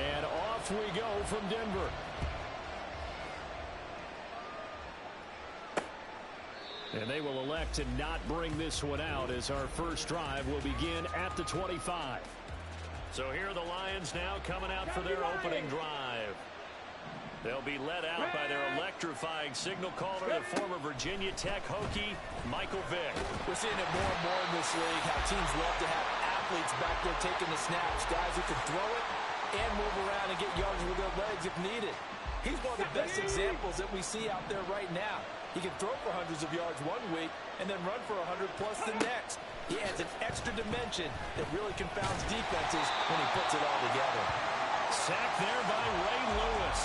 And off we go from Denver. And they will elect to not bring this one out as our first drive will begin at the 25. So here are the Lions now coming out for their opening drive. They'll be led out by their electrifying signal caller, the former Virginia Tech Hokie, Michael Vick. We're seeing it more and more in this league, how teams love to have athletes back there taking the snaps, guys who can throw it and move around and get yards with their legs if needed. He's one of the best examples that we see out there right now. He can throw for hundreds of yards one week and then run for 100+ the next. He adds an extra dimension that really confounds defenses when he puts it all together. Sacked there by Ray Lewis.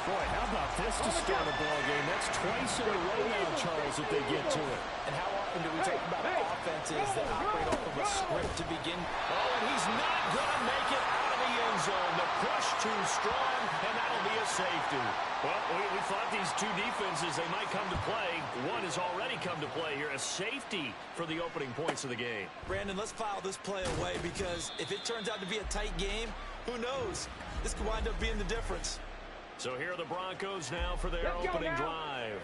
Boy, how about this to start a ball game? That's twice in a row now, Charles, if they get to it. And how often do we talk about offenses that operate off of a script to begin? Oh, and he's not going to make it out of the end zone. The push too strong, and that'll be a safety. Well, we thought these two defenses, they might come to play. One has already come to play here. A safety for the opening points of the game. Brandon, let's file this play away because if it turns out to be a tight game, who knows? This could wind up being the difference. So here are the Broncos now for their opening drive.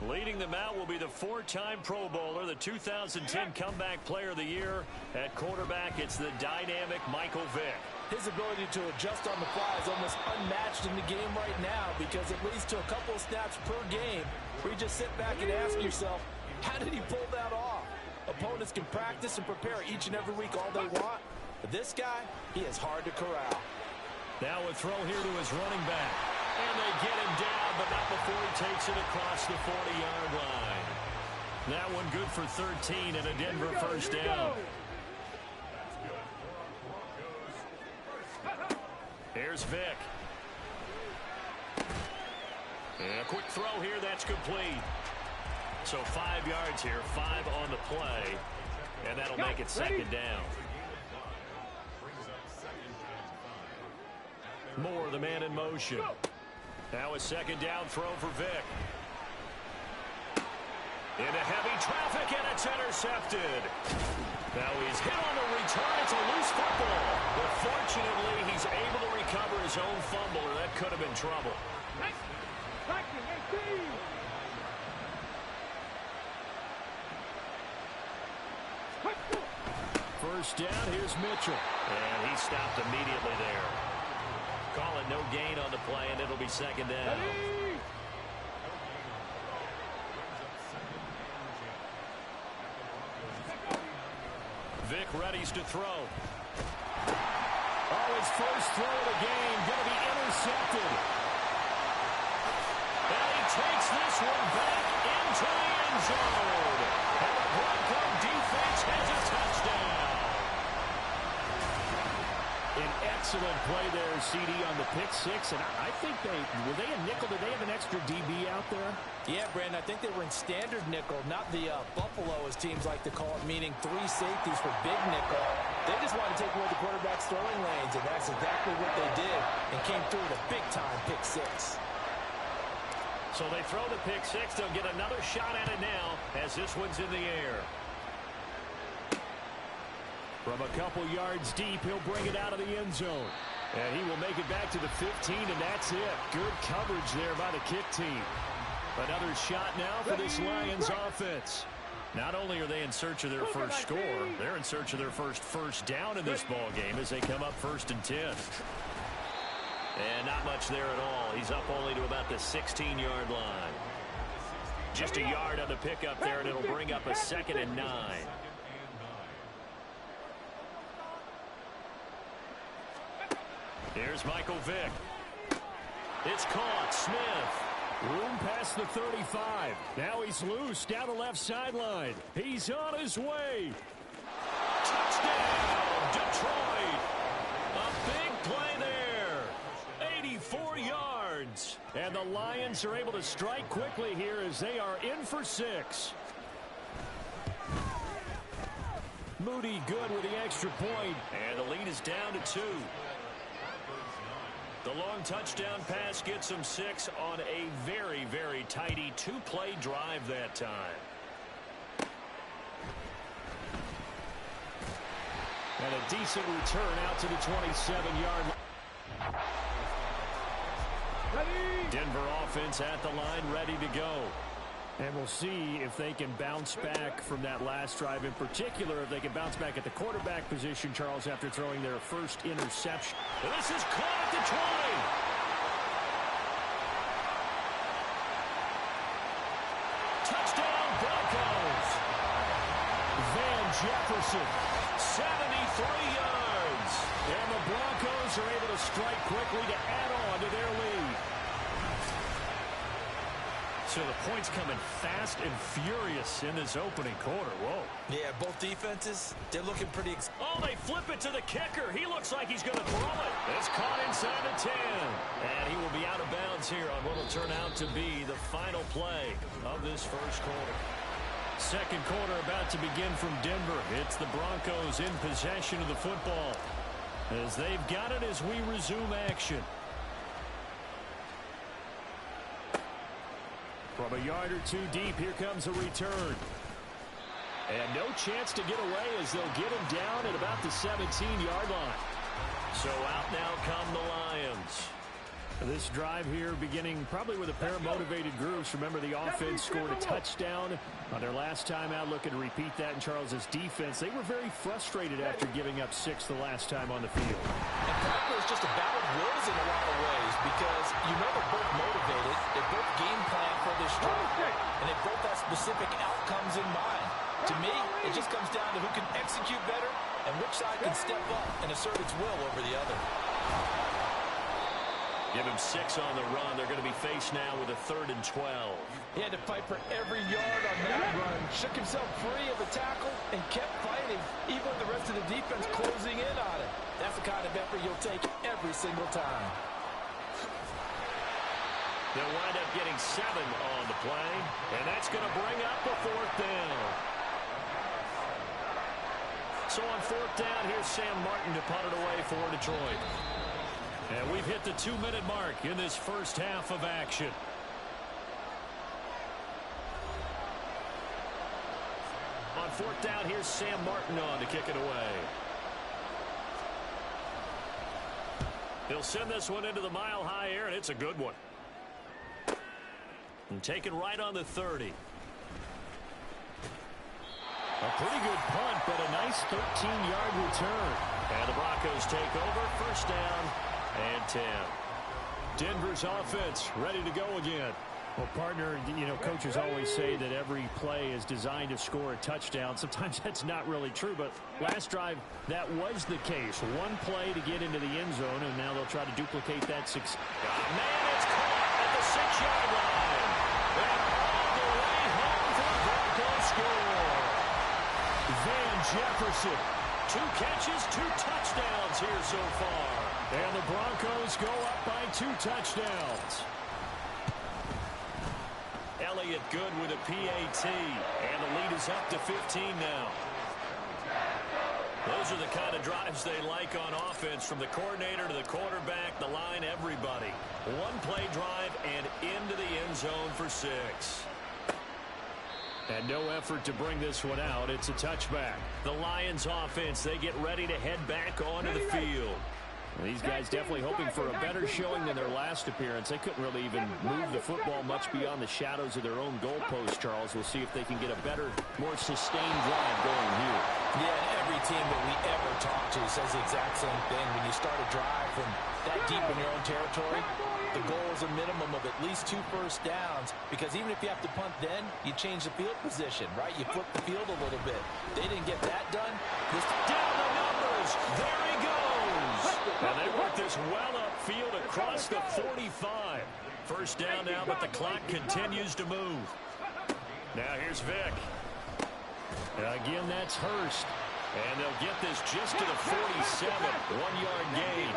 Leading them out will be the four-time Pro Bowler, the 2010 Comeback Player of the Year. At quarterback, it's the dynamic Michael Vick. His ability to adjust on the fly is almost unmatched in the game right now because it leads to a couple of snaps per game where you just sit back and ask yourself, how did he pull that off? Opponents can practice and prepare each and every week all they want, but this guy, he is hard to corral. Now a throw here to his running back. And they get him down, but not before he takes it across the 40-yard line. That one good for 13 and a Denver first down. Here's Vick. And a quick throw here, that's complete. So 5 yards here, 5 on the play. And that'll make it second down. Moore, the man in motion. Now a second down throw for Vick. Into heavy traffic, and it's intercepted. Now he's hit on the return. It's a loose football. But fortunately, he's able to recover his own fumble, or that could have been trouble. First down, here's Mitchell. And he stopped immediately there. Call it no gain on the play, and it'll be second down. Vick readies to throw. Oh, his first throw of the game going to be intercepted. And he takes this one back into the end zone. And the Bronco defense has a touchdown. An excellent play there, CD, on the pick six. And I think were they a nickel? Did they have an extra DB out there? Yeah, Brandon, I think they were in standard nickel, not the Buffalo, as teams like to call it, meaning 3 safeties for big nickel. They just wanted to take away the quarterback's throwing lanes, and that's exactly what they did and came through with a big-time pick six. So they throw the pick six. They'll get another shot at it now as this one's in the air. From a couple yards deep, he'll bring it out of the end zone. And he will make it back to the 15, and that's it. Good coverage there by the kick team. Another shot now for this Lions offense. Not only are they in search of their first score, they're in search of their first down in this ball game as they come up 1st and 10. And not much there at all. He's up only to about the 16-yard line. Just a yard on the pickup there, and it'll bring up a 2nd and 9. Here's Michael Vick. It's caught. Smith. Room past the 35. Now he's loose down the left sideline. He's on his way. Touchdown, Detroit. A big play there. 84 yards. And the Lions are able to strike quickly here as they are in for 6. Moody good with the extra point. And the lead is down to 2. The long touchdown pass gets them 6 on a very, very tidy 2-play drive that time. And a decent return out to the 27-yard line. Denver offense at the line, ready to go. And we'll see if they can bounce back from that last drive. In particular, if they can bounce back at the quarterback position, Charles, after throwing their first interception. And this is caught at the 20. Touchdown, Broncos. Van Jefferson, 73 yards. And the Broncos are able to strike quickly to add on to their lead. So the points coming fast and furious in this opening quarter. Whoa. Yeah, both defenses, they're looking pretty... Oh, they flip it to the kicker. He looks like he's going to throw it. It's caught inside the 10. And he will be out of bounds here on what will turn out to be the final play of this first quarter. Second quarter about to begin from Denver. It's the Broncos in possession of the football as they've got it as we resume action. From a yard or two deep, here comes a return. And no chance to get away as they'll get him down at about the 17-yard line. So out now come the Lions. This drive here beginning probably with a pair of motivated groups. Remember, the offense scored a touchdown on their last time out. Looking to repeat that in Charles's defense. They were very frustrated after giving up 6 the last time on the field. And probably it's just a battle of wills in a lot of ways because you know they're both motivated. They both game plan for this drive. And they both have specific outcomes in mind. To me, it just comes down to who can execute better and which side can step up and assert its will over the other. Give him 6 on the run. They're going to be faced now with a 3rd and 12. He had to fight for every yard on that run. Shook himself free of a tackle and kept fighting, even with the rest of the defense closing in on him. That's the kind of effort you'll take every single time. They'll wind up getting 7 on the play, and that's going to bring up a 4th down. So on 4th down, here's Sam Martin to punt it away for Detroit. And we've hit the 2-minute mark in this first half of action. On 4th down, here's Sam Martin on to kick it away. He'll send this one into the mile-high air, and it's a good one. And taken right on the 30. A pretty good punt, but a nice 13-yard return. And the Broncos take over, first down and 10. Denver's offense ready to go again. Well, partner, you know, coaches always say that every play is designed to score a touchdown. Sometimes that's not really true, but last drive, that was the case. One play to get into the end zone, and now they'll try to duplicate that success. Oh, man, it's caught at the 6-yard line. And all the way home for the Broncos score. Van Jefferson, 2 catches, 2 touchdowns here so far. And the Broncos go up by 2 touchdowns. Elliott good with a PAT. And the lead is up to 15 now. Those are the kind of drives they like on offense, from the coordinator to the quarterback, the line, everybody. One play drive and into the end zone for 6. And no effort to bring this one out. It's a touchback. The Lions offense, they get ready to head back onto the field. These guys definitely hoping for a better showing than their last appearance. They couldn't really even move the football much beyond the shadows of their own goalpost, Charles. We'll see if they can get a better, more sustained drive going here. Yeah, and every team that we ever talk to says the exact same thing. When you start a drive from that deep in your own territory, the goal is a minimum of at least 2 first downs, because even if you have to punt then, you change the field position, right? You flip the field a little bit. They didn't get that done. Down the numbers. There he goes. And they work this well upfield across the 45. First down now, but the clock continues to move. Now here's Vick. And again, that's Hurst. And they'll get this just to the 47. 1-yard gain.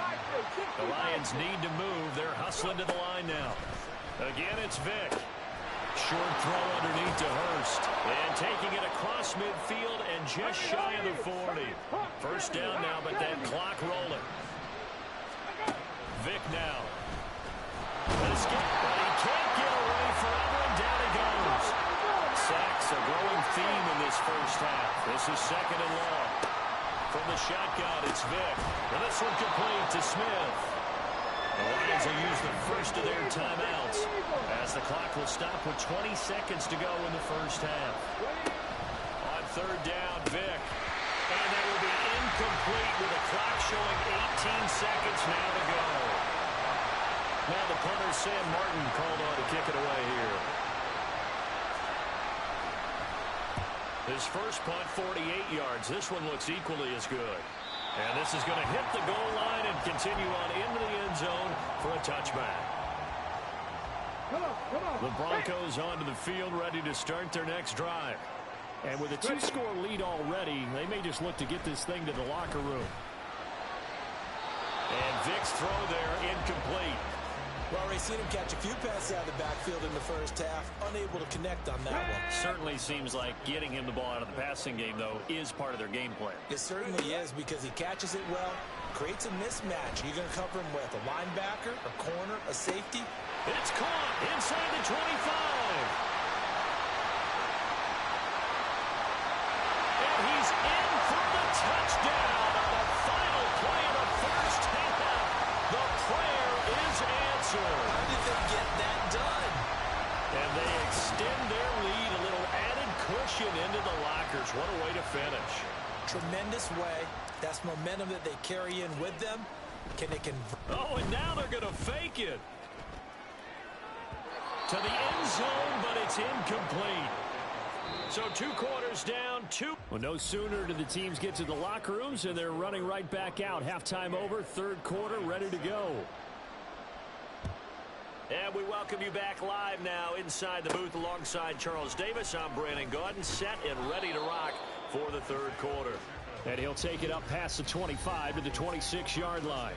The Lions need to move. They're hustling to the line now. Again, it's Vick. Short throw underneath to Hurst. And taking it across midfield and just shy of the 40. First down now, but that clock rolling. Vick now. An escape, but he can't get away forever, and down he goes. Sacks, a growing theme in this first half. This is 2nd and long. From the shotgun, it's Vick. And this one complete to Smith. Lions will use the first of their timeouts as the clock will stop with 20 seconds to go in the first half. On third down, Vick. And that will be incomplete with the clock showing 18 seconds now to go. Now the punter, Sam Martin, called on to kick it away here. His first punt, 48 yards. This one looks equally as good. And this is going to hit the goal line and continue on into the end zone for a touchback. The Broncos onto the field, ready to start their next drive. And with a 2-score lead already, they may just look to get this thing to the locker room. And Vick's throw there, incomplete. Well, we've seen him catch a few passes out of the backfield in the first half, unable to connect on that one. Certainly seems like getting him the ball out of the passing game, though, is part of their game plan. It certainly is, because he catches it well, creates a mismatch. You're going to cover him with a linebacker, a corner, a safety. It's caught inside the 25. And he's in for the touchdown on the final play of the first half. The prayer is answered. How did they get that done? And they extend their lead, a little added cushion into the lockers. What a way to finish. Tremendous way. That's momentum that they carry in with them. Can they convert? Oh, and now they're going to fake it. To the end zone, but it's incomplete. So 2 quarters down, 2. Well, no sooner do the teams get to the locker rooms, and they're running right back out. Halftime over, third quarter, ready to go. And we welcome you back live now inside the booth alongside Charles Davis. I'm Brandon Gaudin, set and ready to rock for the third quarter. And he'll take it up past the 25 to the 26-yard line.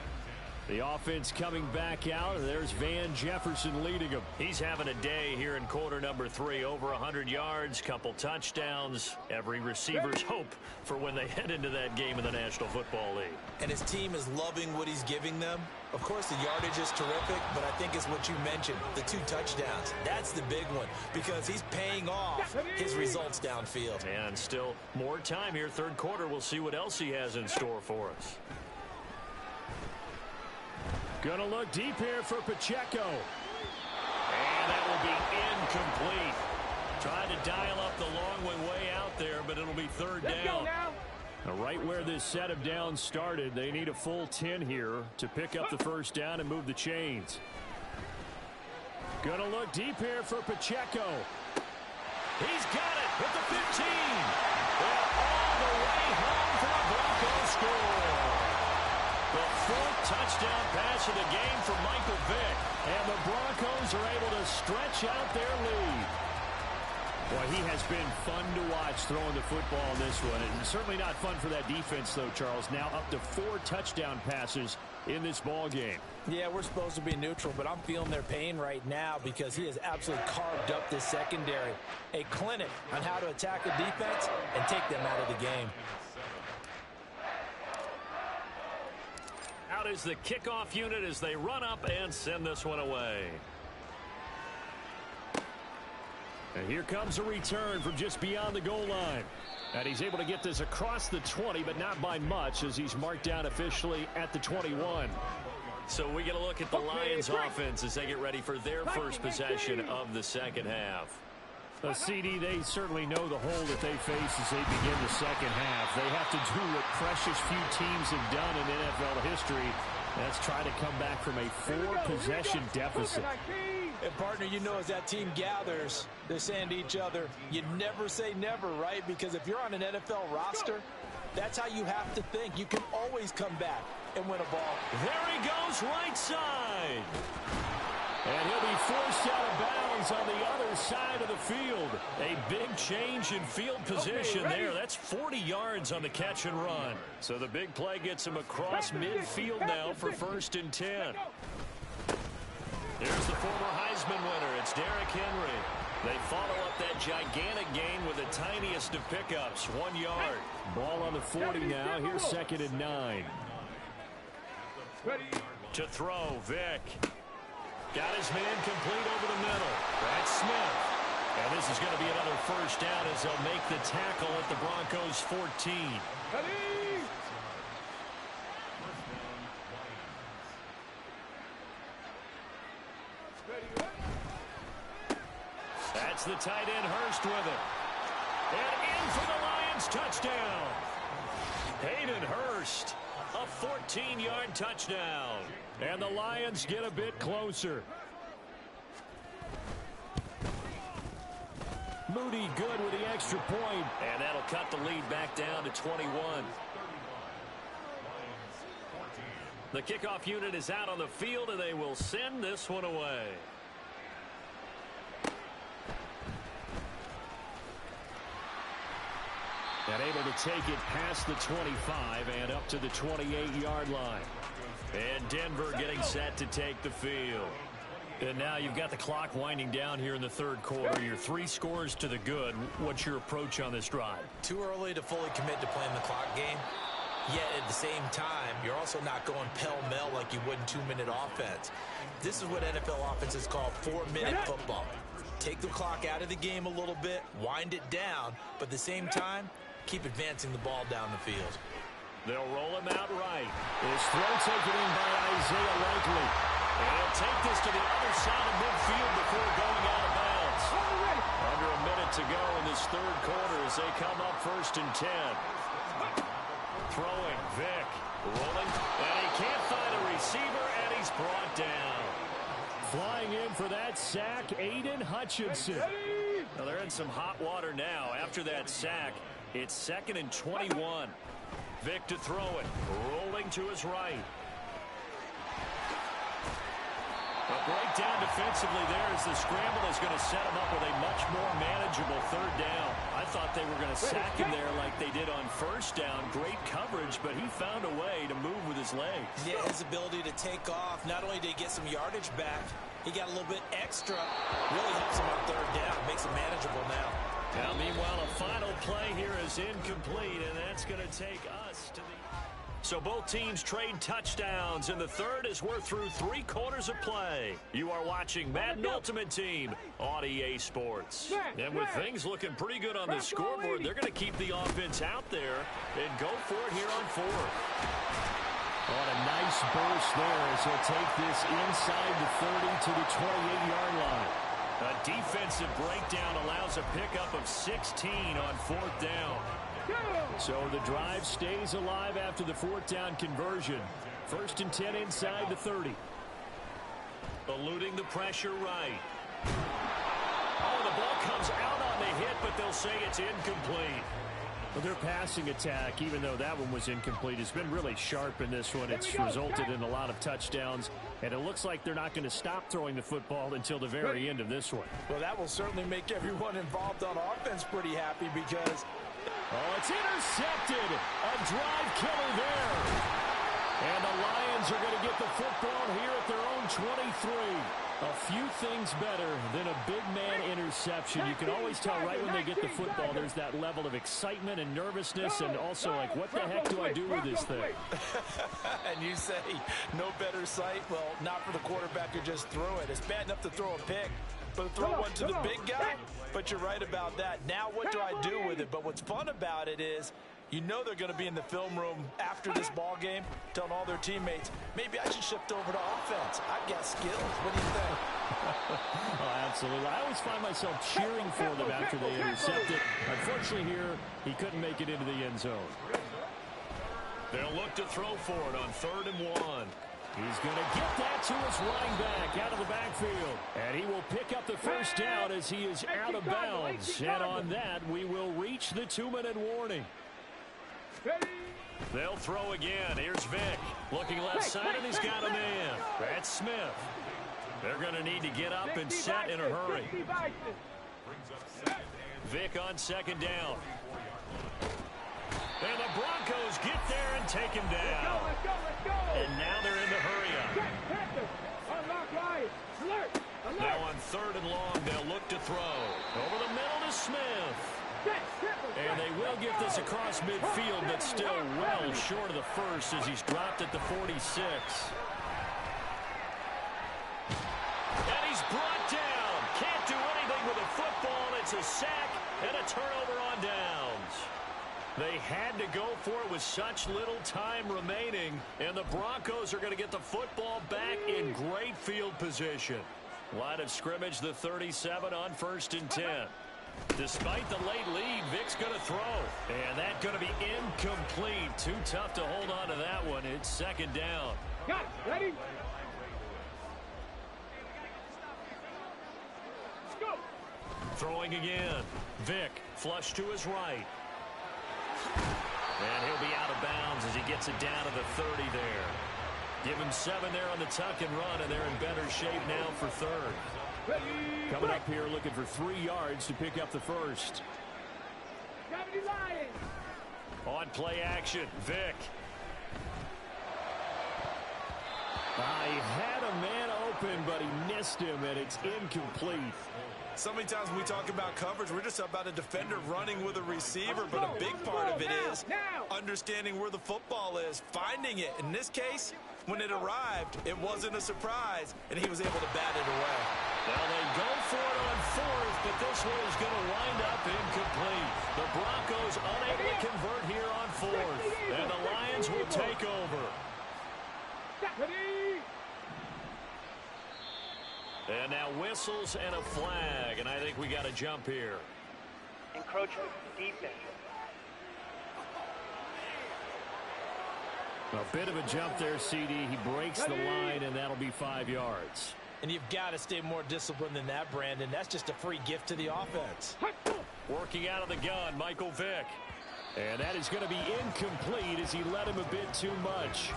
The offense coming back out. There's Van Jefferson leading them. He's having a day here in quarter number 3. Over 100 yards, couple touchdowns. Every receiver's hope for when they head into that game in the National Football League. And his team is loving what he's giving them. Of course, the yardage is terrific, but I think it's what you mentioned, the 2 touchdowns. That's the big one, because he's paying off his results downfield. And still more time here. Third quarter, we'll see what else he has in store for us. Gonna look deep here for Pacheco. And that will be incomplete. Trying to dial up the long way out there, but it'll be third down. Now, right where this set of downs started, they need a full 10 here to pick up the first down and move the chains. Gonna look deep here for Pacheco. He's got it with the 15. And all the way home for a Broncos score. The 4th touchdown pass of the game for Michael Vick. And the Broncos are able to stretch out their lead. Boy, he has been fun to watch throwing the football in this one. And certainly not fun for that defense, though, Charles. Now up to 4 touchdown passes in this ball game. Yeah, we're supposed to be neutral, but I'm feeling their pain right now because he has absolutely carved up this secondary. A clinic on how to attack a defense and take them out of the game. Out is the kickoff unit as they run up and send this one away. And here comes a return from just beyond the goal line. And he's able to get this across the 20, but not by much, as he's marked down officially at the 21. So we get a look at the Lions offense as they get ready for their first possession of the second half. CD, they certainly know the hole that they face as they begin the second half. They have to do what precious few teams have done in NFL history. That's try to come back from a 4-possession deficit. And, partner, you know, as that team gathers, they're saying to each other, you never say never, right? Because if you're on an NFL roster, that's how you have to think. You can always come back and win a ball. There he goes, right side. And he'll be forced out of bounds on the other side of the field. A big change in field position there. That's 40 yards on the catch and run. So the big play gets him across midfield now for 1st and 10. Here's the former Heisman winner. It's Derrick Henry. They follow up that gigantic gain with the tiniest of pickups, 1 yard. Ball on the 40 now. Here's 2nd and 9. To throw, Vick. Got his man complete over the middle. That's Smith. And this is going to be another first down as they'll make the tackle at the Broncos' 14. That's the tight end Hurst with it. And in for the Lions touchdown. Hayden Hurst, a 14-yard touchdown. And the Lions get a bit closer. Moody good with the extra point. And that'll cut the lead back down to 21. The kickoff unit is out on the field, and they will send this one away. And able to take it past the 25 and up to the 28-yard line. And Denver getting set to take the field. And now you've got the clock winding down here in the third quarter. You're 3 scores to the good. What's your approach on this drive? Too early to fully commit to playing the clock game. Yet at the same time, you're also not going pell-mell like you would in 2-minute offense. This is what NFL offenses call 4-minute football. Take the clock out of the game a little bit, wind it down, but at the same time, keep advancing the ball down the field. They'll roll him out right. His throw taken in by Isaiah Likely. And he'll take this to the other side of midfield before going out of bounds. Under a minute to go in this third quarter as they come up 1st and 10. Throwing, Vick, rolling, and he can't find a receiver, and he's brought down. Flying in for that sack, Aiden Hutchinson. Now they're in some hot water now. After that sack, it's 2nd and 21. Vick to throw it, rolling to his right. A breakdown defensively there as the scramble is going to set him up with a much more manageable 3rd down. I thought they were going to sack him there like they did on 1st down. Great coverage, but he found a way to move with his legs. Yeah, his ability to take off, not only did he get some yardage back, he got a little bit extra. Really helps him on 3rd down, makes it manageable now. Now, meanwhile, a final play here is incomplete, and that's going to take us to the... So both teams trade touchdowns in the third as we're through 3 quarters of play. You are watching Madden Ultimate Team on EA Sports. And with things looking pretty good on the scoreboard, they're going to keep the offense out there and go for it here on 4th. What a nice burst there as he'll take this inside the 30 to the 28-yard line. A defensive breakdown allows a pickup of 16 on 4th down. So the drive stays alive after the 4th down conversion. 1st and 10 inside the 30. Eluding the pressure right. Oh, the ball comes out on the hit, but they'll say it's incomplete. Well, their passing attack, even though that one was incomplete, has been really sharp in this one. It's resulted in a lot of touchdowns, and it looks like they're not going to stop throwing the football until the very end of this one. Well, that will certainly make everyone involved on offense pretty happy because... Oh, it's intercepted. A drive killer there. And the Lions are going to get the football here at their own 23. A few things better than a big man interception. You can always tell right when they get the football, there's that level of excitement and nervousness and also like, what the heck do I do with this thing? And you say, no better sight? Well, not for the quarterback who just threw it. It's bad enough to throw a pick, but throw one to the big guy? But you're right about that. Now what do I do with it? But what's fun about it is, you know they're going to be in the film room after this ball game telling all their teammates, maybe I should shift over to offense. I've got skills. What do you think? Oh, absolutely. I always find myself cheering for them after they intercept it. Unfortunately here, he couldn't make it into the end zone. They'll look to throw for it on 3rd and 1. He's going to get that to his running back out of the backfield. And he will pick up the 1st down as he is out of bounds. And on that, we will reach the 2-minute warning. They'll throw again. Here's Vick. Looking left side, and he's got a man. That's Smith. They're going to need to get up and set in a hurry. Vick on 2nd down. And the Broncos get there and take him down. And now they're in the hurry-up. Now on 3rd and long, they'll look to throw. Over the middle to Smith. And they will get this across midfield, but still well short of the 1st as he's dropped at the 46. And he's brought down. Can't do anything with a football. It's a sack and a turnover on downs. They had to go for it with such little time remaining, and the Broncos are going to get the football back in great field position. Line of scrimmage, the 37 on 1st and 10. Despite the late lead, Vic's going to throw. And that's going to be incomplete. Too tough to hold on to that one. It's 2nd down. Got it. Ready? Let's go. Throwing again. Vic, flush to his right. And he'll be out of bounds as he gets it down to the 30 there. Give him 7 there on the tuck and run, and they're in better shape now for 3rd. Coming up here looking for 3 yards to pick up the first. On play action, Vic. He had a man open, but he missed him, and it's incomplete. So many times when we talk about coverage, we're just about a defender running with a receiver, but a big part of it is understanding where the football is, finding it. In this case, when it arrived, it wasn't a surprise, and he was able to bat it away. Well, they go for it on 4th, but this one is going to wind up incomplete. The Broncos unable to convert here on 4th, and the Lions will take over. And now whistles and a flag, and I think we got a jump here. Encroachment, defense. A bit of a jump there, CD. He breaks the line, and that'll be 5 yards. And you've got to stay more disciplined than that, Brandon. That's just a free gift to the offense. Working out of the gun, Michael Vick. And that is going to be incomplete as he let him a bit too much.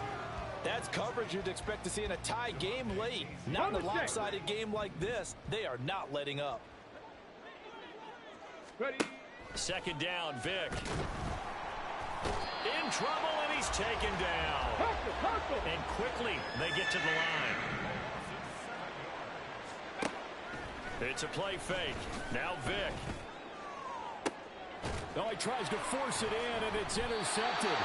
That's coverage you'd expect to see in a tie game late. Not in a lopsided game like this. They are not letting up. Ready? 2nd down, Vick. In trouble, and he's taken down. And quickly, they get to the line. It's a play fake. Now Vick. Oh, he tries to force it in, and it's intercepted.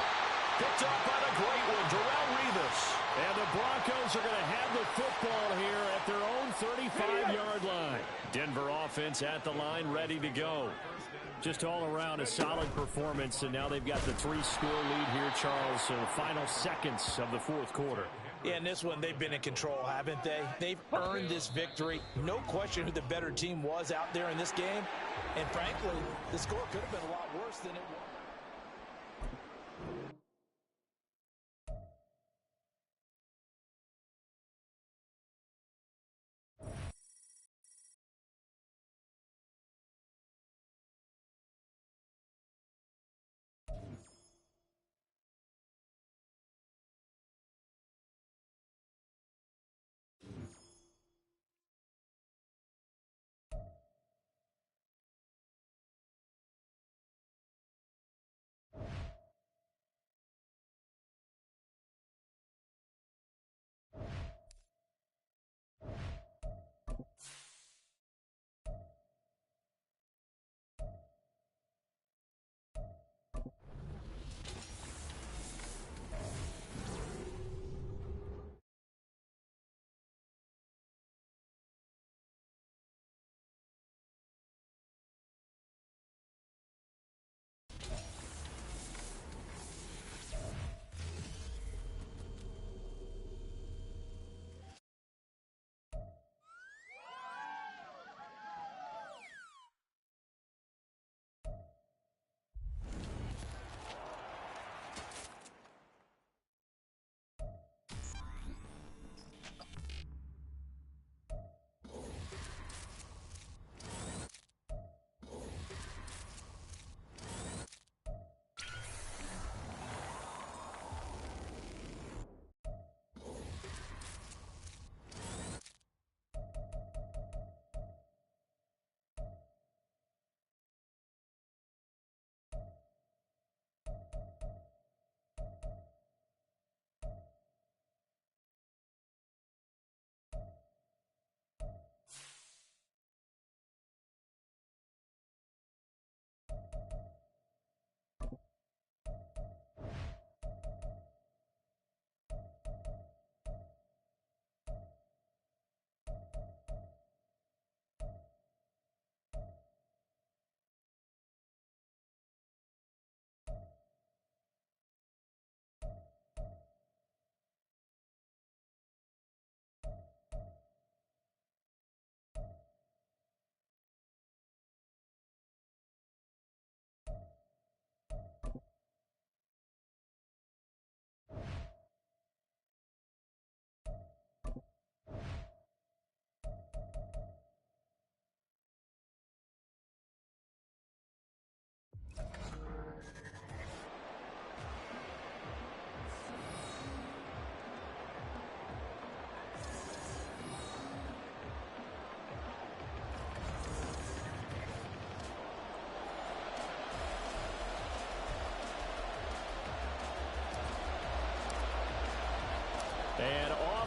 Picked up by the great one, Darrelle Revis. And the Broncos are going to have the football here at their own 35-yard line. Denver offense at the line, ready to go. Just all around a solid performance, and now they've got the 3-score lead here, Charles. So the final seconds of the 4th quarter. Yeah, in this one, they've been in control, haven't they? They've earned this victory. No question who the better team was out there in this game. And frankly, the score could have been a lot worse than it was.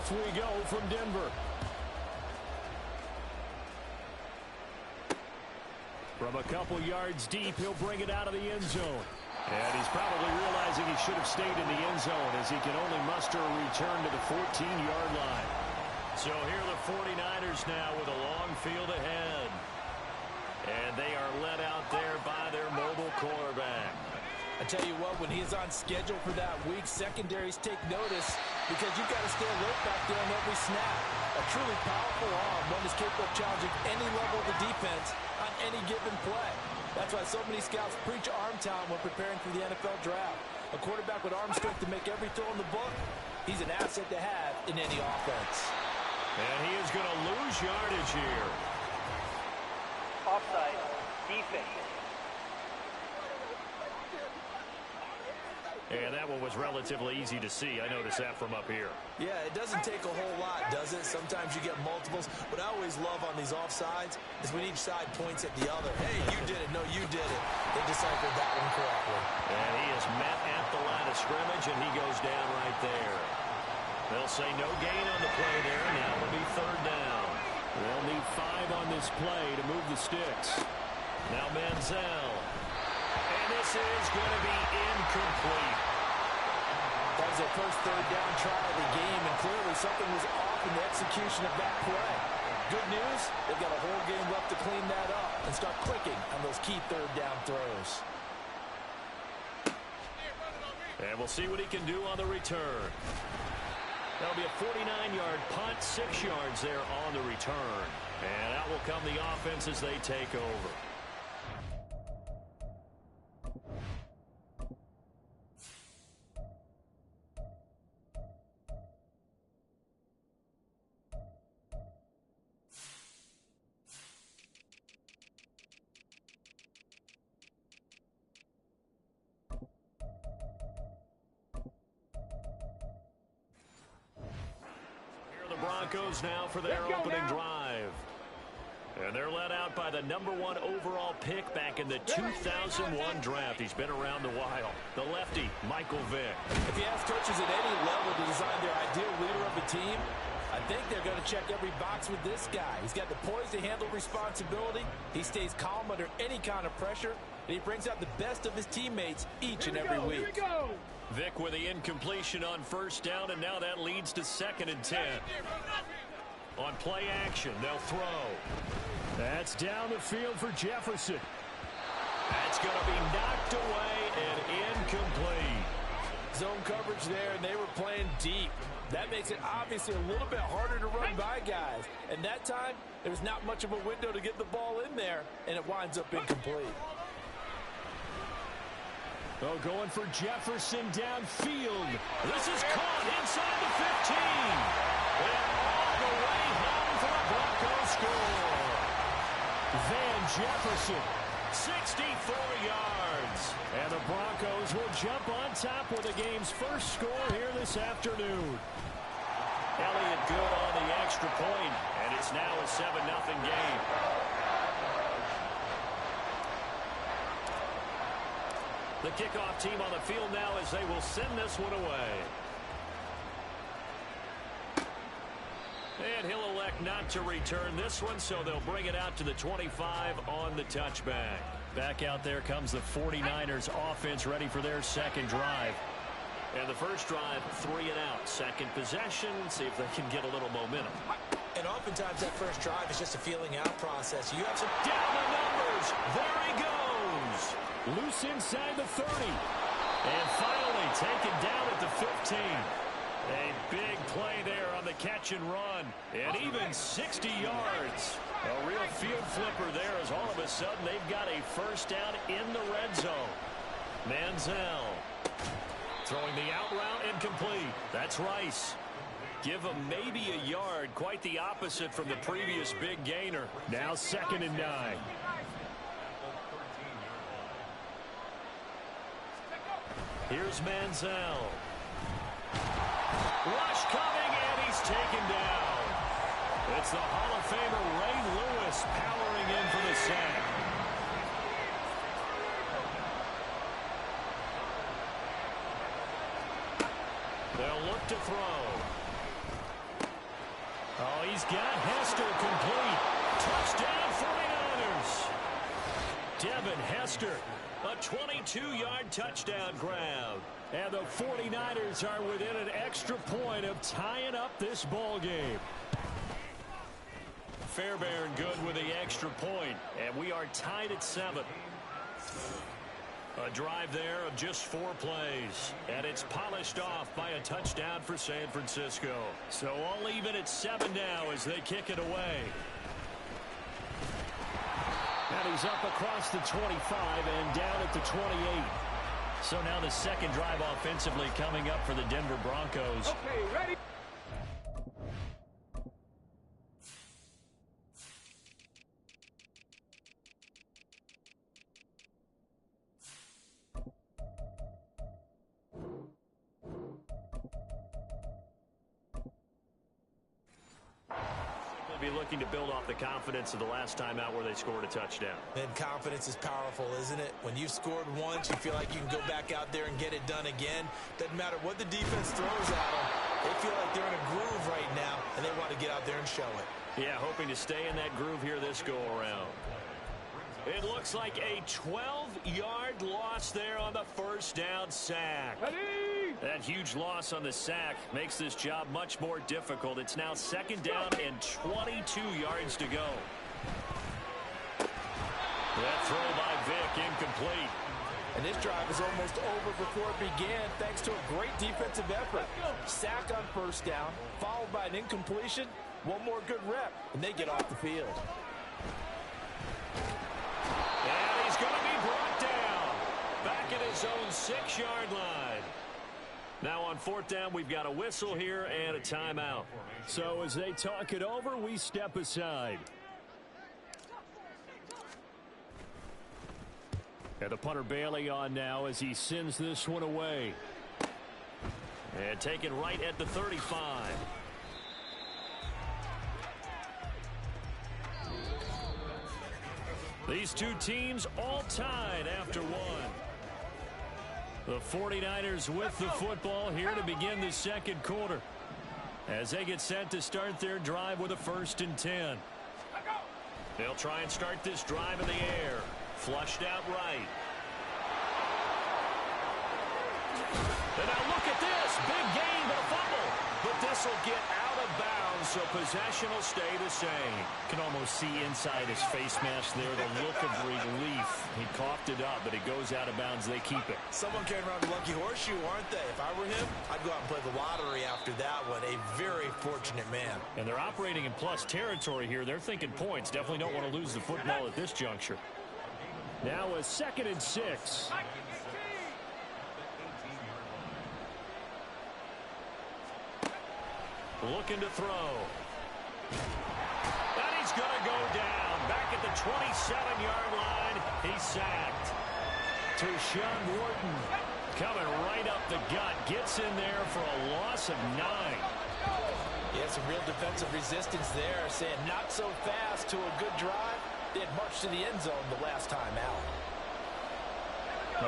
Off we go from Denver. From a couple yards deep, he'll bring it out of the end zone. And he's probably realizing he should have stayed in the end zone as he can only muster a return to the 14-yard line. So here are the 49ers now with a long field ahead. And they are led out there by their mobile quarterback. I tell you what, when he is on schedule for that week, secondaries take notice because you've got to stay alert back there on every snap. A truly powerful arm, one that's capable of challenging any level of the defense on any given play. That's why so many scouts preach arm talent when preparing for the NFL draft. A quarterback with arm strength to make every throw in the book, he's an asset to have in any offense. And he is going to lose yardage here. Offside. Defense. And that one was relatively easy to see. I noticed that from up here. Yeah, it doesn't take a whole lot, does it? Sometimes you get multiples. What I always love on these offsides is when each side points at the other. Hey, you did it. No, you did it. They deciphered that one correctly. And he is met at the line of scrimmage, and he goes down right there. They'll say no gain on the play there. Now it'll be third down. They'll need 5 on this play to move the sticks. Now Manziel. And this is going to be incomplete. That was their first third down try of the game, and clearly something was off in the execution of that play. Good news, they've got a whole game left to clean that up and start clicking on those key third down throws. And we'll see what he can do on the return. That'll be a 49-yard punt, 6 yards there on the return. And out will come the offense as they take over. Broncos now for their opening drive. And they're led out by the #1 overall pick back in the 2001 draft. He's been around a while. The lefty, Michael Vick. If you ask coaches at any level to design their ideal leader of a team, I think they're going to check every box with this guy. He's got the poise to handle responsibility. He stays calm under any kind of pressure, and he brings out the best of his teammates each and every week. Here we go. Vick with the incompletion on first down, and now that leads to 2nd and 10. On play action, they'll throw. That's down the field for Jefferson. That's going to be knocked away and incomplete. Zone coverage there, and they were playing deep. That makes it obviously a little bit harder to run by guys. And that time, there was not much of a window to get the ball in there, and it winds up incomplete. Oh, going for Jefferson downfield. This is caught inside the 15. And all the way home for a Broncos score. Van Jefferson, 64 yards. And the Broncos will jump on top with the game's first score here this afternoon. Elliott good on the extra point, and it's now a 7-0 game. The kickoff team on the field now as they will send this one away. And he'll elect not to return this one, so they'll bring it out to the 25 on the touchback. Back out there comes the 49ers offense ready for their second drive. And the first drive, 3 and out. Second possession, see if they can get a little momentum. And oftentimes that first drive is just a feeling out process. You have some down the numbers. There he goes. Loose inside the 30. And finally taken down at the 15. A big play there on the catch and run. And even 60 yards. A real field flipper there as all of a sudden they've got a first down in the red zone. Manziel throwing the out route incomplete. That's Rice. Give him maybe a yard. Quite the opposite from the previous big gainer. Now 2nd and 9. Here's Manziel. Rush coming, and he's taken down. It's the Hall of Famer Ray Lewis powering in for the sack. They'll look to throw. He's got Hester complete. Touchdown 49ers. Devin Hester, a 22-yard touchdown grab. And the 49ers are within an extra point of tying up this ball game. Fairbairn good with the extra point, and we are tied at 7. A drive there of just 4 plays, and it's polished off by a touchdown for San Francisco. So all even at 7 now as they kick it away. And he's up across the 25 and down at the 28. So now the second drive offensively coming up for the Denver Broncos. Okay, ready? Be looking to build off the confidence of the last time out where they scored a touchdown. And confidence is powerful, isn't it? When you've scored once, you feel like you can go back out there and get it done again. Doesn't matter what the defense throws at them. They feel like they're in a groove right now, and they want to get out there and show it. Yeah, hoping to stay in that groove here this go-around. It looks like a 12-yard loss there on the first down sack. That huge loss on the sack makes this job much more difficult. It's now second down and 22 yards to go. That throw by Vic incomplete. And this drive is almost over before it began thanks to a great defensive effort. Sack on first down, followed by an incompletion. One more good rep, and they get off the field. And he's going to be brought down back at his own 6-yard line. Now on fourth down, we've got a whistle here and a timeout. So as they talk it over, we step aside. And the punter Bailey on now as he sends this one away. And taken right at the 35. These two teams all tied after one. The 49ers with the football here to begin the second quarter as they get set to start their drive with a 1st and 10. They'll try and start this drive in the air. Flushed out right. And now look at this. Big gain, but a fumble. But this will get out of bounds, so possession will stay the same. Can almost see inside his face mask there the look of relief. He coughed it up, but it goes out of bounds. They keep it. Someone carrying around the lucky horseshoe, aren't they? If I were him, I'd go out and play the lottery after that one. A very fortunate man. And they're operating in plus territory here. They're thinking points. Definitely don't want to lose the football at this juncture. Now a 2nd and 6. Looking to throw. And he's going to go down. Back at the 27-yard line. He's sacked. Tershawn Wharton coming right up the gut. Gets in there for a loss of 9. Yeah, some real defensive resistance there. Saying not so fast to a good drive. They had marched to the end zone the last time out.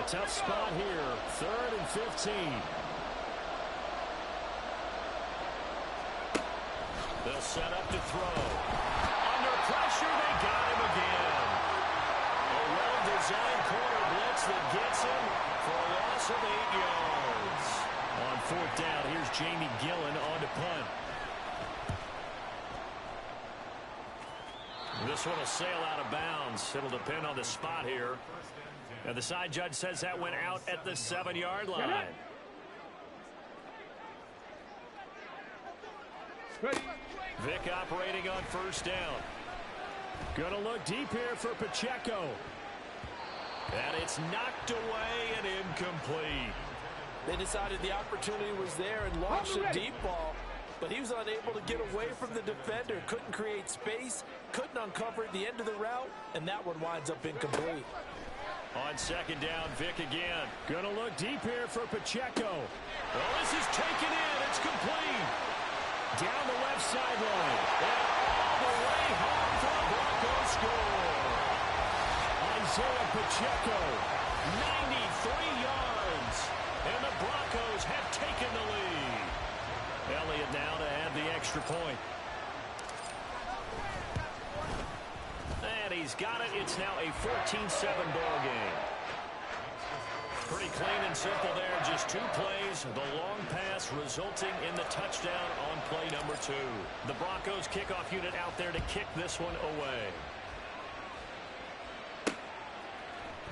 A tough spot here. 3rd and 15. They'll set up to throw. Under pressure, they got him again. A well-designed corner blitz that gets him for a loss of 8 yards. On 4th down, here's Jamie Gillen on to punt. This one will sail out of bounds. It'll depend on the spot here. And the side judge says that went out at the 7-yard line. Vic operating on 1st down. Gonna look deep here for Pacheco. And it's knocked away and incomplete. They decided the opportunity was there and launched a deep ball, but he was unable to get away from the defender. Couldn't create space, couldn't uncover at the end of the route, and that one winds up incomplete. On 2nd down, Vic again. Gonna look deep here for Pacheco. Well, this is taken in. It's complete. Down the left sideline. And all the way home for a Broncos score. Isaiah Pacheco, 93 yards. And the Broncos have taken the lead. Elliott now to add the extra point. He's got it. It's now a 14-7 ball game. Pretty clean and simple there. Just 2 plays. The long pass resulting in the touchdown on play number 2. The Broncos kickoff unit out there to kick this one away.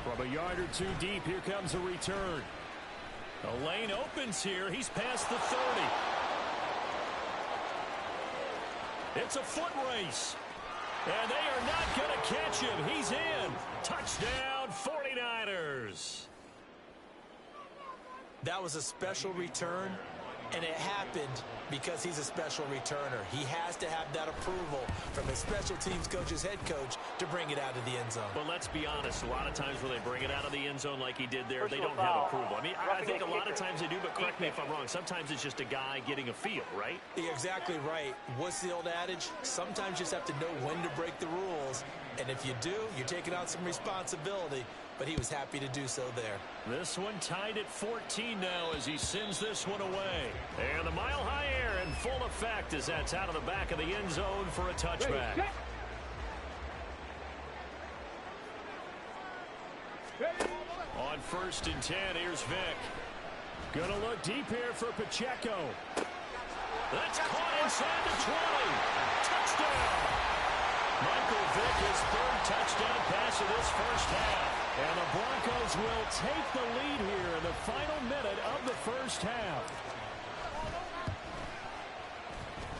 From a yard or 2 deep, here comes a return. The lane opens here. He's past the 30. It's a foot race. And they are not going to catch him. He's in. Touchdown, 49ers. That was a special return, and it happened because he's a special returner. He has to have that approval from his special teams coach's head coach to bring it out of the end zone. But let's be honest, a lot of times when they bring it out of the end zone like he did there, they don't have approval. I mean, I think a lot of times they do, but correct me if I'm wrong. Sometimes it's just a guy getting a feel, right? You're exactly right. What's the old adage? Sometimes you just have to know when to break the rules. And if you do, you're taking on some responsibility. But he was happy to do so there. This one tied at 14 now as he sends this one away. And the mile-high air in full effect as that's out of the back of the end zone for a touchback. On 1st and 10, here's Vick. Gonna look deep here for Pacheco. That's caught inside the 20. Touchdown! Michael Vick, his 3rd touchdown pass of this first half. And the Broncos will take the lead here in the final minute of the first half.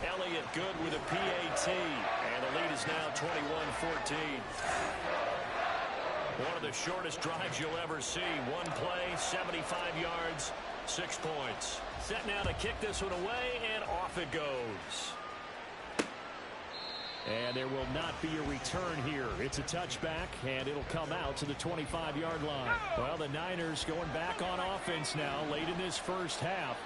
Elliott good with a PAT. And the lead is now 21-14. One of the shortest drives you'll ever see. 1 play, 75 yards, 6 points. Set now to kick this one away, and off it goes. And there will not be a return here. It's a touchback, and it'll come out to the 25-yard line. Well, the Niners going back on offense now late in this first half.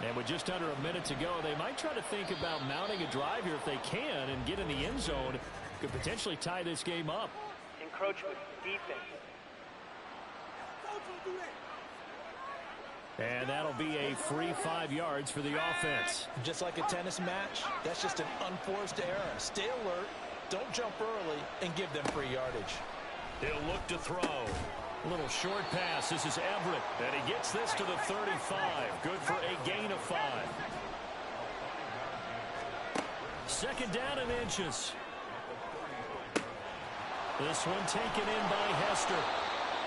And with just under a minute to go, they might try to think about mounting a drive here if they can and get in the end zone. Could potentially tie this game up. Encroachment, defense. And that'll be a free 5 yards for the offense. Just like a tennis match, that's just an unforced error. Stay alert, don't jump early, and give them free yardage. He'll look to throw. A little short pass. This is Everett. And he gets this to the 35. Good for a gain of 5. 2nd down and inches. This one taken in by Hester.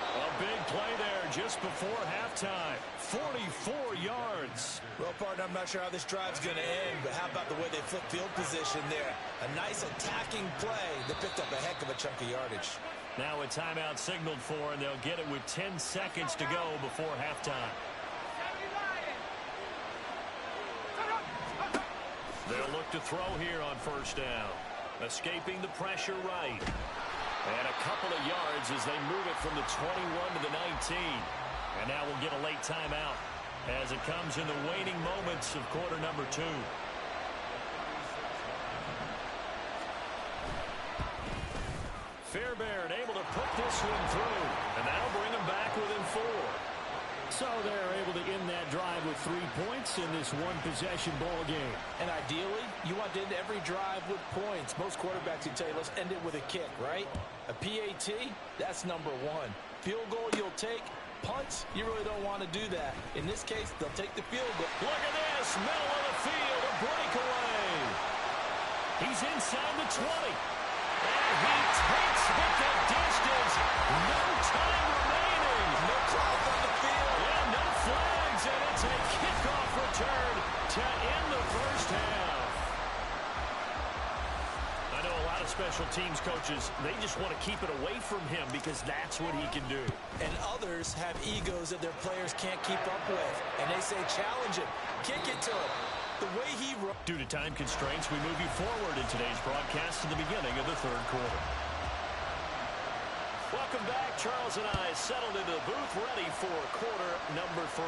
A big play there just before halftime. 44 yards. Well, partner, I'm not sure how this drive's going to end, but how about the way they flip field position there? A nice attacking play that picked up a heck of a chunk of yardage. Now a timeout signaled for, and they'll get it with 10 seconds to go before halftime. They'll look to throw here on 1st down. Escaping the pressure right. And a couple of yards as they move it from the 21 to the 19. And now we'll get a late timeout as it comes in the waning moments of quarter number 2. Fairbairn able to put this one through. And that'll bring them back within 4. So they're able to end that drive with 3 points in this one-possession ball game. And ideally, you want to end every drive with points. Most quarterbacks would tell you, let's end it with a kick, right? A PAT, that's number 1. Field goal you'll take. Punts, you really don't want to do that. In this case, they'll take the field goal. Look at this, middle of the field, a breakaway. He's inside the 20. And he takes it the distance. No time remaining. No clock on the field. Yeah, no flags, and it's a kickoff return to end the first half. I know a lot of special teams coaches, they just want to keep it away from him because that's what he can do. And others have egos that their players can't keep up with. And they say, challenge it. Kick it to him. The way he... Due to time constraints, we move you forward in today's broadcast to the beginning of the 3rd quarter. Welcome back. Charles and I settled into the booth, ready for quarter number 3.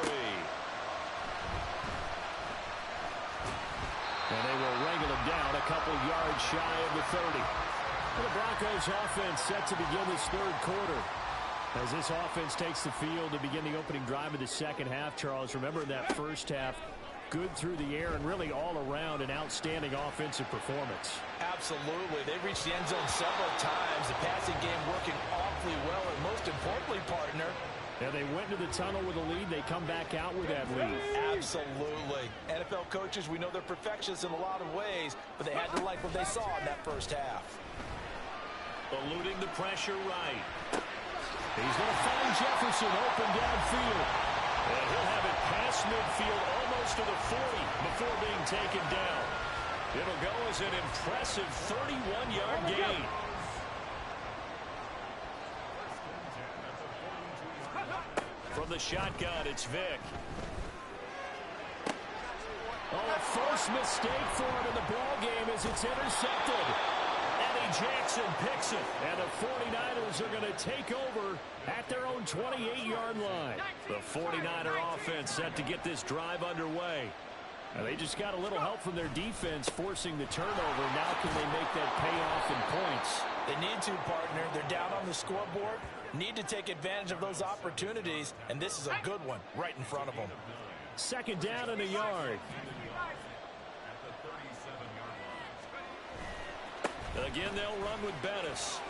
And they will wrangle him down a couple yards shy of the 30. And the Broncos offense set to begin this 3rd quarter. As this offense takes the field to begin the opening drive of the second half, Charles, remember in that first half, good through the air and really all around an outstanding offensive performance. Absolutely. They reached the end zone several times. The passing game working awfully well. And most importantly, partner, yeah, they went into the tunnel with a lead. They come back out with that lead. Absolutely. NFL coaches, we know they're perfectionists in a lot of ways, but they had to like what they saw in that first half. Eluding the pressure right. He's going to find Jefferson open downfield. And he'll have it past midfield almost to the 40 before being taken down. It'll go as an impressive 31-yard gain. From the shotgun, it's Vick. Oh, a first mistake for him in the ball game as it's intercepted. Eddie Jackson picks it, and the 49ers are going to take over at their own 28-yard line. The 49er offense set to get this drive underway. And they just got a little help from their defense forcing the turnover. Now can they make that pay off in points? They need to, partner. They're down on the scoreboard. Need to take advantage of those opportunities, and this is a good one right in front of them. Second down and a yard. Again, they'll run with Bettis.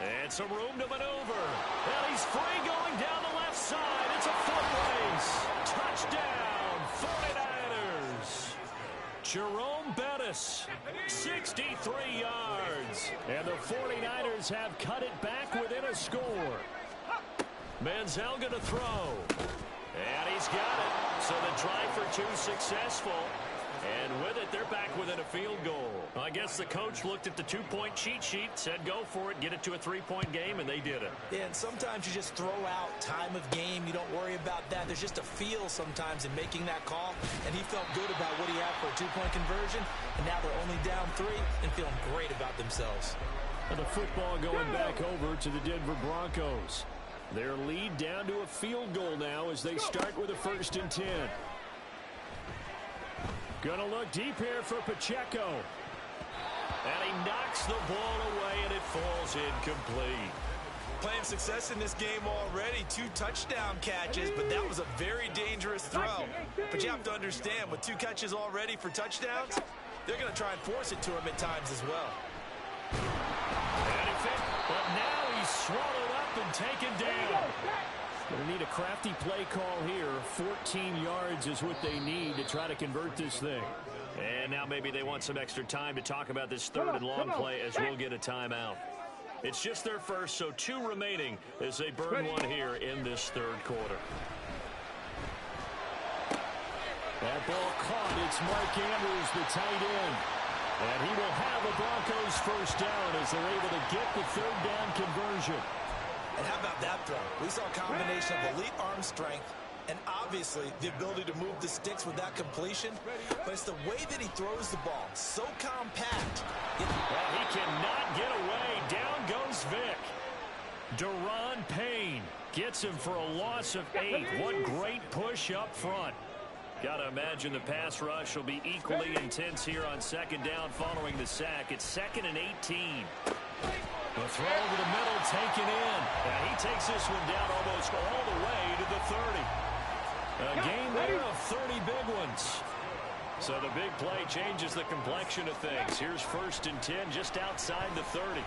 And some room to maneuver. And he's free going down the left side. It's a foot race. Touchdown, 49ers. Jerome Bettis, 63 yards. And the 49ers have cut it back within a score. Manziel going to throw. And he's got it. So the try for two successful. And with it, they're back within a field goal. I guess the coach looked at the two-point cheat sheet, said go for it, get it to a three-point game, and they did it. Yeah, and sometimes you just throw out time of game. You don't worry about that. There's just a feel sometimes in making that call, and he felt good about what he had for a two-point conversion, and now they're only down 3 and feeling great about themselves. And the football going back over to the Denver Broncos. Their lead down to a field goal now as they start with a 1st and 10. Gonna look deep here for Pacheco. And he knocks the ball away, and it falls incomplete. Playing success in this game already. 2 touchdown catches, but that was a very dangerous throw. But you have to understand, with 2 catches already for touchdowns, they're going to try and force it to him at times as well. But now he's swallowed up and taken down. Going to need a crafty play call here. 14 yards is what they need to try to convert this thing. And now maybe they want some extra time to talk about this 3rd and long play as we'll get a timeout. It's just their first, so 2 remaining as they burn one here in this 3rd quarter. That ball caught. It's Mark Andrews, the tight end. And he will have a Broncos 1st down as they're able to get the 3rd down conversion. And how about that throw? We saw a combination of elite arm strength and obviously the ability to move the sticks with that completion. But it's the way that he throws the ball. So compact. Well, he cannot get away. Down goes Vick. Deron Payne gets him for a loss of 8. What great push up front. Got to imagine the pass rush will be equally intense here on 2nd down following the sack. It's 2nd and 18. The throw over the middle taken in. And he takes this one down almost all the way to the 30. A game there of 30 big ones. So the big play changes the complexion of things. Here's 1st and 10 just outside the 30.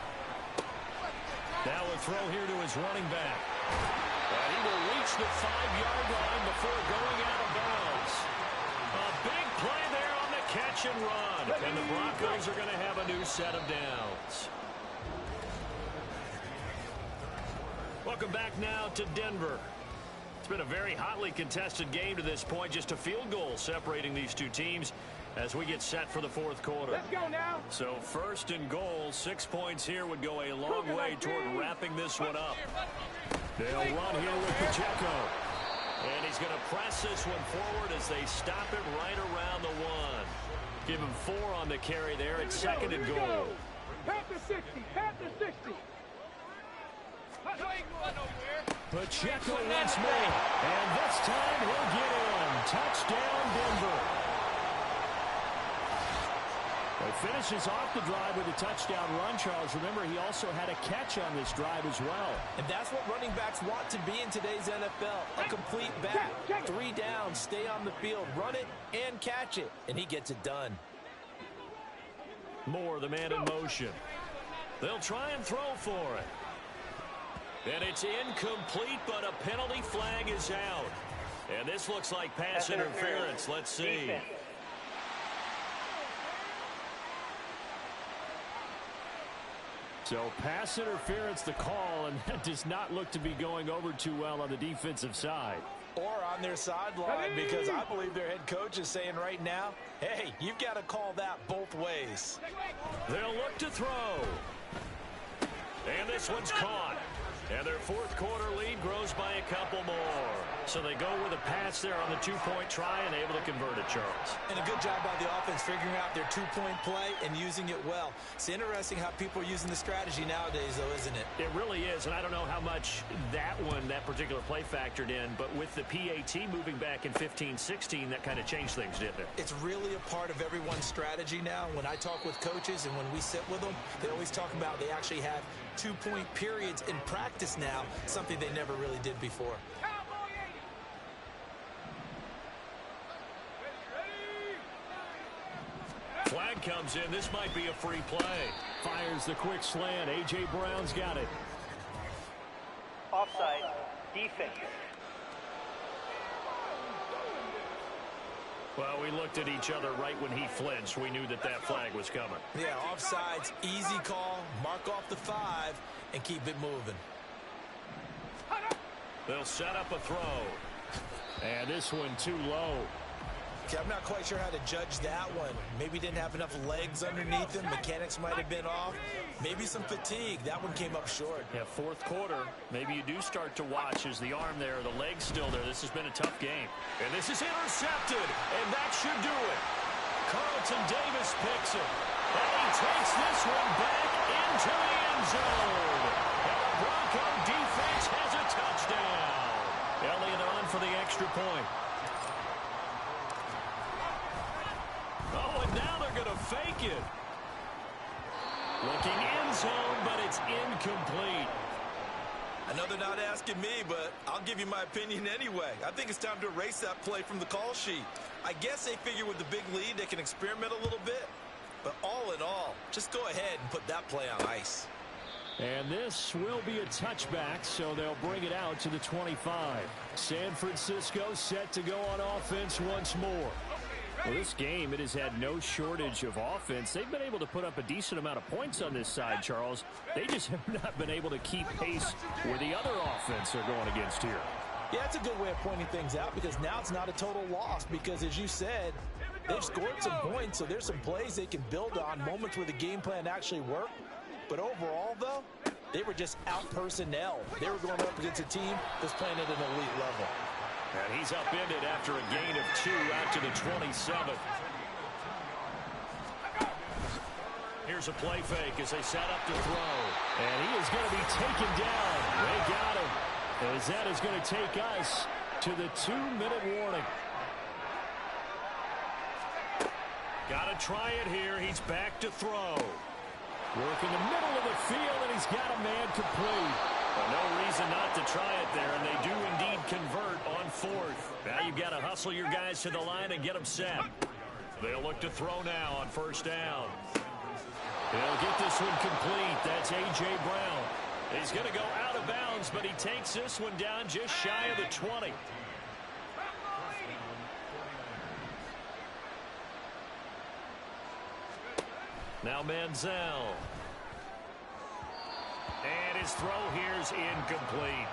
Now a throw here to his running back. And he will reach the 5-yard line before going out of bounds. A big play there on the catch and run. And the Broncos are going to have a new set of downs. Welcome back now to Denver. It's been a very hotly contested game to this point. Just a field goal separating these 2 teams as we get set for the 4th quarter. Let's go now. So 1st and goal, 6 points here would go a long way toward wrapping this one up. They'll run here with Pacheco. And he's going to press this one forward as they stop it right around the 1. Give him 4 on the carry there at 2nd and goal. Panther 60, Panther 60. Pacheco once more. And this time he'll get in. Touchdown, Denver. He finishes off the drive with a touchdown run, Charles. Remember, he also had a catch on this drive as well. And that's what running backs want to be in today's NFL. A complete back. 3 downs, stay on the field, run it, and catch it. And he gets it done. Moore, the man in motion. They'll try and throw for it. And it's incomplete, but a penalty flag is out. And this looks like pass interference. Let's see. Defense. So pass interference the call, and that does not look to be going over too well on the defensive side. Or on their sideline, because I believe their head coach is saying right now, hey, you've got to call that both ways. They'll look to throw. And this one's caught. And their fourth quarter lead grows by a couple more. So they go with a pass there on the two-point try and able to convert it, Charles. And a good job by the offense figuring out their two-point play and using it well. It's interesting how people are using the strategy nowadays, though, isn't it? It really is, and I don't know how much that particular play factored in, but with the PAT moving back in 15-16, that kind of changed things, didn't it? It's really a part of everyone's strategy now. When I talk with coaches and when we sit with them, they always talk about they actually have two-point periods in practice now, something they never really did before. Flag comes in. This might be a free play. Fires the quick slant. A.J. Brown's got it. Offside. Defense. Well, we looked at each other right when he flinched. We knew that flag was coming. Yeah, offsides, easy call, mark off the 5, and keep it moving. They'll set up a throw. And this one too low. Okay, I'm not quite sure how to judge that one. Maybe didn't have enough legs underneath him. Mechanics might have been off. Maybe some fatigue. That one came up short. Yeah, fourth quarter. Maybe you do start to watch as the arm there, the leg's still there. This has been a tough game. And this is intercepted. And that should do it. Carlton Davis picks it. And he takes this one back into the end zone. And the Bronco defense has a touchdown. Elliott on for the extra point. Oh, and now they're going to fake it. Looking end zone, but it's incomplete. I know they're not asking me, but I'll give you my opinion anyway. I think it's time to erase that play from the call sheet. I guess they figure with the big lead they can experiment a little bit. But all in all, just go ahead and put that play on ice. And this will be a touchback, so they'll bring it out to the 25. San Francisco set to go on offense once more. Well, this game, it has had no shortage of offense. They've been able to put up a decent amount of points on this side, Charles. They just have not been able to keep pace where the other offense are going against here. Yeah, that's a good way of pointing things out because now it's not a total loss because, as you said, they've scored some points, so there's some plays they can build on, moments where the game plan actually worked. But overall, though, they were just out-personnel. They were going up against a team that's playing at an elite level. And he's upended after a gain of 2 out to the 27. Here's a play fake as they set up to throw. And he is going to be taken down. They got him. As that is going to take us to the 2-minute warning. Got to try it here. He's back to throw. Work in the middle of the field, and he's got a man complete. Well, no reason not to try it there, and they do indeed convert on 4th. Now you've got to hustle your guys to the line and get them set. They'll look to throw now on 1st down. He'll get this one complete. That's A.J. Brown. He's going to go out of bounds, but he takes this one down just shy of the 20. Now Manziel. And his throw here is incomplete.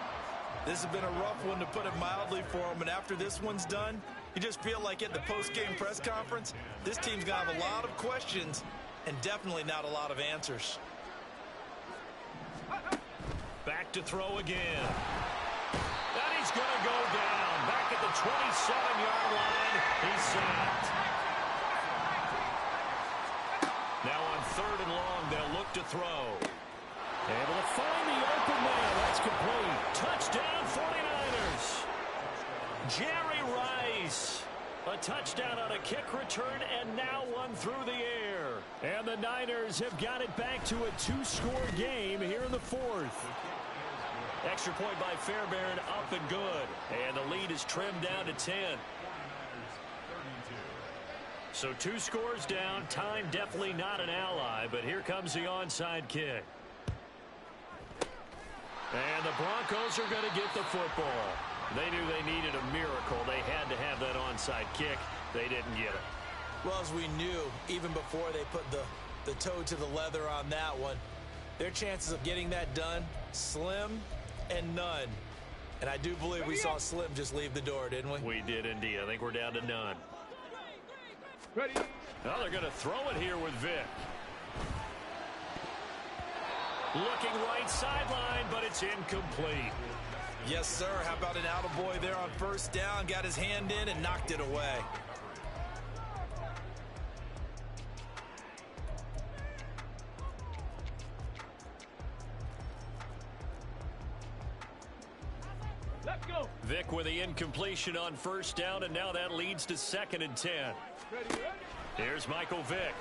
This has been a rough one, to put it mildly, for him. And after this one's done, you just feel like at the post-game press conference, this team's going to have a lot of questions and definitely not a lot of answers. Back to throw again. And he's going to go down. Back at the 27-yard line. He's sacked. Now on 3rd and long, they'll look to throw. Able to find the open man. That's complete. Touchdown 49ers. Jerry Rice. A touchdown on a kick return, and now one through the air. And the Niners have got it back to a two-score game here in the fourth. Extra point by Fairbairn, up and good. And the lead is trimmed down to 10. So 2 scores down. Time definitely not an ally, but here comes the onside kick. And the Broncos are going to get the football. They knew they needed a miracle. They had to have that onside kick. They didn't get it. Well, as we knew, even before they put the toe to the leather on that one, their chances of getting that done, slim and none. And I do believe we saw Slim just leave the door, didn't we? We did indeed. I think we're down to none. Ready. Now they're going to throw it here with Vic. Looking right sideline, but it's incomplete. Yes, sir. How about an attaboy there on first down? Got his hand in and knocked it away. Let's go. Vic with the incompletion on first down, and now that leads to 2nd and 10. Ready. Here's Michael Vick.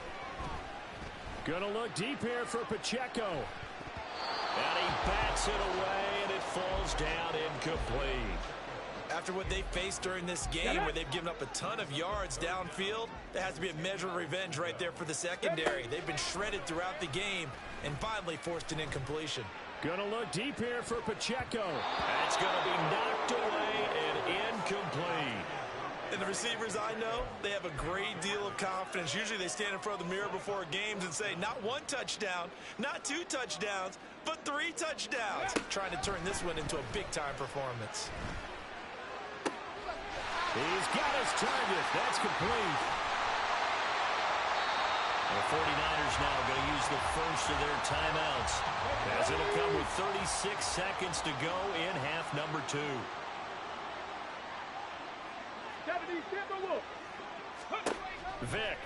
Gonna look deep here for Pacheco. And he bats it away, and it falls down incomplete. After what they faced during this game, where they've given up a ton of yards downfield, there has to be a measure of revenge right there for the secondary. They've been shredded throughout the game and finally forced an incompletion. Gonna look deep here for Pacheco. That's gonna be knocked away and incomplete. And the receivers I know, they have a great deal of confidence. Usually they stand in front of the mirror before games and say, not 1 touchdown, not 2 touchdowns, but 3 touchdowns. Trying to turn this one into a big-time performance. He's got his target. That's complete. The 49ers now going to use the first of their timeouts, as it'll come with 36 seconds to go in half number 2. Vic.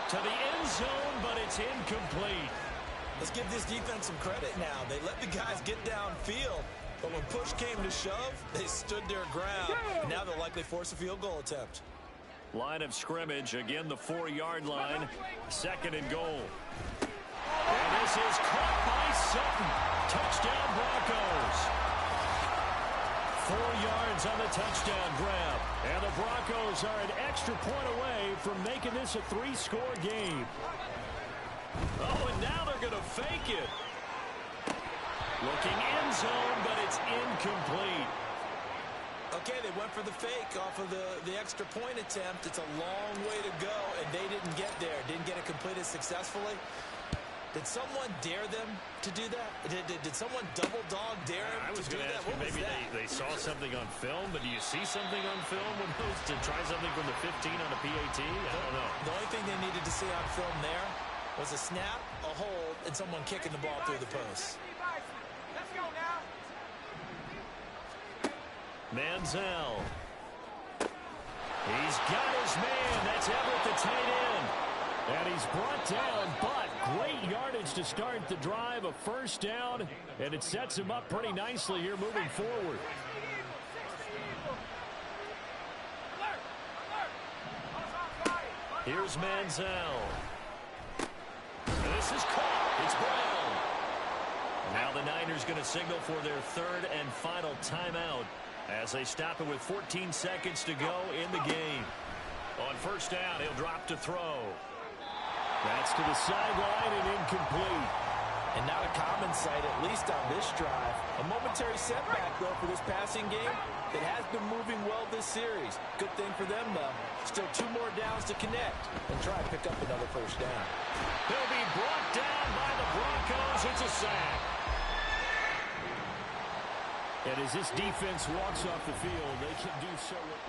To the end zone, but it's incomplete. Let's give this defense some credit now. They let the guys get downfield, but when push came to shove, they stood their ground. And now they'll likely force a field goal attempt. Line of scrimmage, again the 4-yard line, 2nd and goal. And this is caught by Sutton. Touchdown Broncos. 4 yards on the touchdown grab. And the Broncos are an extra point away from making this a 3-score game. Oh, and now they're going to fake it. Looking end zone, but it's incomplete. Okay, they went for the fake off of the extra point attempt. It's a long way to go, and they didn't get there. Didn't get it completed successfully. Did someone dare them to do that? Did someone double dog dare them I was to do going to that? ask you, maybe they saw something on film, but do you see something on film when those to try something from the 15 on a PAT? I don't know. The only thing they needed to see on film there was a snap, a hold, and someone kicking the ball through the post. Let's go now. Manziel. He's got his man. That's Everett, the tight end. And he's brought down, but great yardage to start the drive. A first down, and it sets him up pretty nicely here moving forward. Here's Manziel. This is caught. It's Brown. Now the Niners going to signal for their 3rd and final timeout as they stop it with 14 seconds to go in the game. On first down, he'll drop to throw. That's to the sideline and incomplete. And not a common sight, at least on this drive. A momentary setback, though, for this passing game that has been moving well this series. Good thing for them, though. Still 2 more downs to connect and try to pick up another first down. He'll be brought down by the Broncos. It's a sack. And as this defense walks off the field, they can do so with